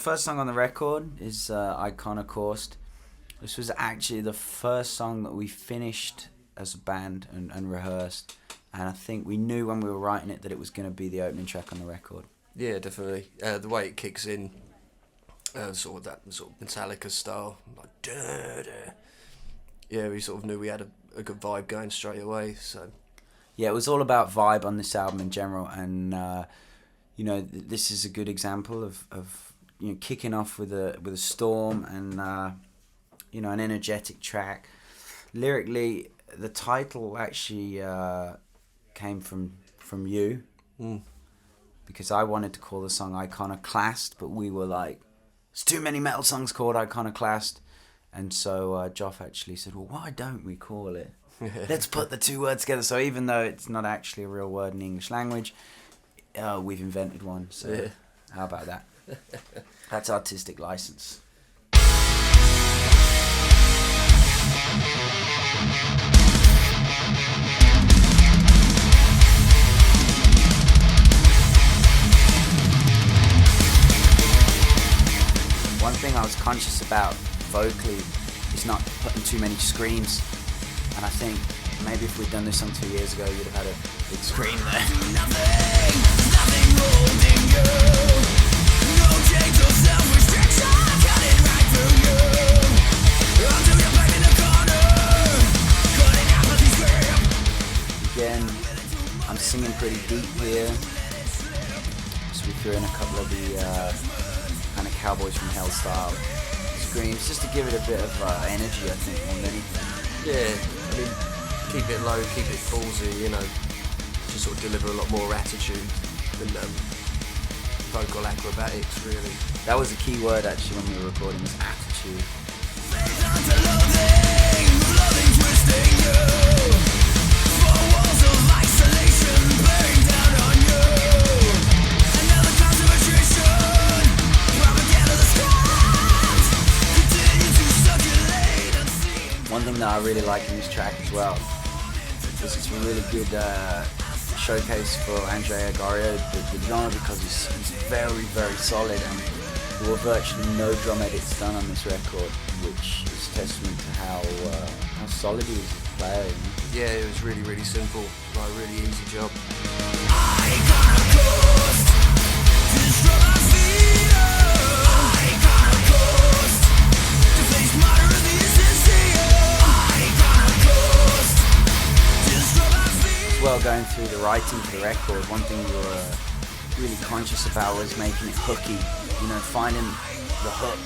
first song on the record is Iconocaust. This was actually the first song that we finished as a band and rehearsed. And I think we knew when we were writing it that it was going to be the opening track on the record. Yeah, definitely. The way it kicks in, sort of that sort of Metallica style, like duh, duh. Yeah, we sort of knew we had a good vibe going straight away. So yeah, it was all about vibe on this album in general, and this is a good example of kicking off with a storm and an energetic track. Lyrically, the title actually came from you. Because I wanted to call the song Iconoclast, but we were like, there's too many metal songs called Iconoclast. And so Joff actually said, well, why don't we call it? Let's put the two words together. So even though it's not actually a real word in the English language, we've invented one. So yeah. How about that? That's artistic license. One thing I was conscious about vocally is not putting too many screams, and I think maybe if we'd done this song 2 years ago, you'd have had a big scream there. Nothing holding you. No change or self-restriction, cutting right through you. Until you're back in the corner, cutting apathy scream. Again, I'm singing pretty deep here, so we threw in a couple of the kind of Cowboys from Hell style screams, just to give it a bit of energy, I think, more than anything. Yeah, I mean, keep it low, keep it ballsy, just sort of deliver a lot more attitude than vocal acrobatics, really. That was a key word, actually, when we were recording, was attitude. Twisting you. Four walls of isolation bearing down on you. Another class of attrition. One thing that I really like in this track as well is it's a really good showcase for Andrea Gario, the drummer, because he's very, very solid, and there were virtually no drum edits done on this record, which is testament to how solid he is as a player. Yeah, it was really, really simple, like a really easy job. Well, going through the writing for the record, one thing we were really conscious about was making it hooky, finding the hook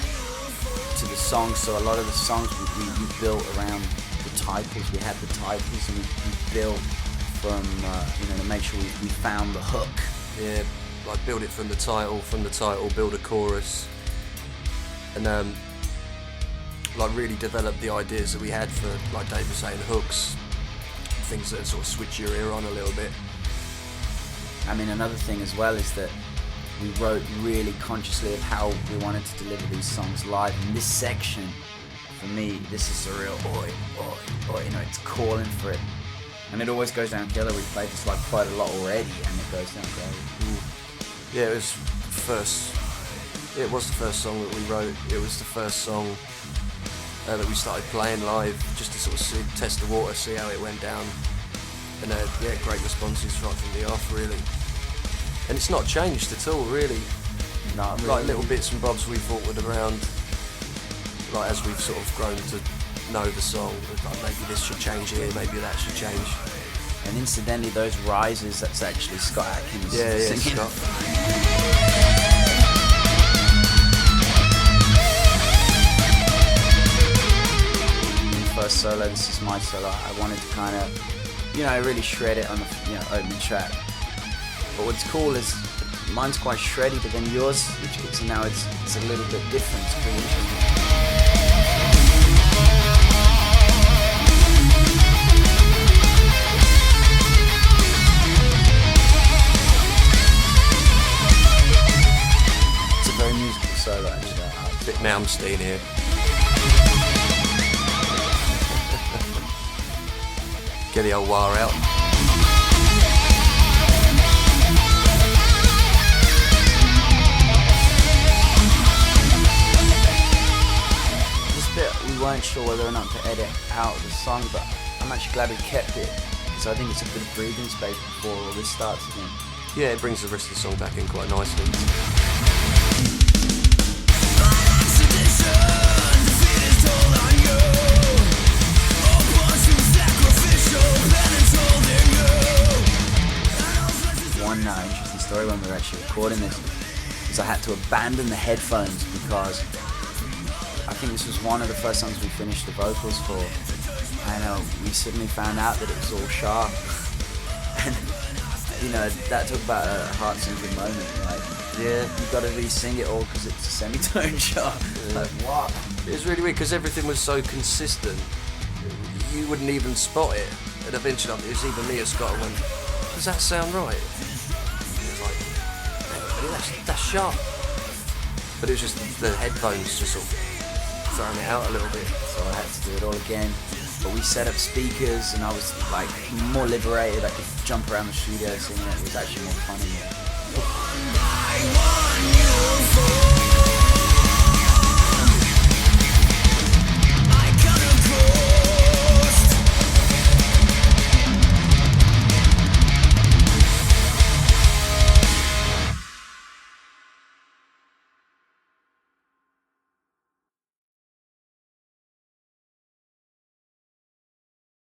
to the song. So a lot of the songs we built around the titles. We had the titles and we built from, to make sure we found the hook. Yeah, like build it from the title, build a chorus, and like really develop the ideas that we had for, like Dave was saying, hooks. Things that sort of switch your ear on a little bit. I mean, another thing as well is that we wrote really consciously of how we wanted to deliver these songs live. And this section, for me, this is a real oi, oi, oi, it's calling for it. And it always goes down killer. We've played this like quite a lot already, and it goes down great. Yeah, it was the first song that we wrote. It was the first song that we started playing live, just to sort of test the water, see how it went down, and great responses right from the off, really. And it's not changed at all, really. No, really. Like little bits and bobs we thought would around, like as we've sort of grown to know the song, like maybe this should change here, maybe that should change. And incidentally, those rises, that's actually Scott Atkins singing. Scott. First solo, this is my solo. I wanted to kind of, really shred it on the opening track. But what's cool is mine's quite shreddy, but then yours, which kicks in now, it's a little bit different. It's pretty interesting. It's a very musical solo, actually. Bit Malmsteen here. Get the old wire out. weren't sure whether or not to edit out the song, but I'm actually glad we kept it, because I think it's a good breathing space before all this starts again. Yeah, it brings the rest of the song back in quite nicely. One interesting story when we were actually recording this is I had to abandon the headphones because I think this was one of the first songs we finished the vocals for, and we suddenly found out that it was all sharp. And you know, that took about a heart-sinking moment. Like, yeah, you've got to re-sing it all because it's a semitone sharp. Yeah. Like, what? It was really weird because everything was so consistent. You wouldn't even spot it. And eventually, it was even me or Scott who went, does that sound right? And it was like, that's sharp. But it was just the headphones just sort of throwing it out a little bit. So I had to do it all again. But we set up speakers and I was like more liberated. I could jump around the studio singing it. It was actually more fun.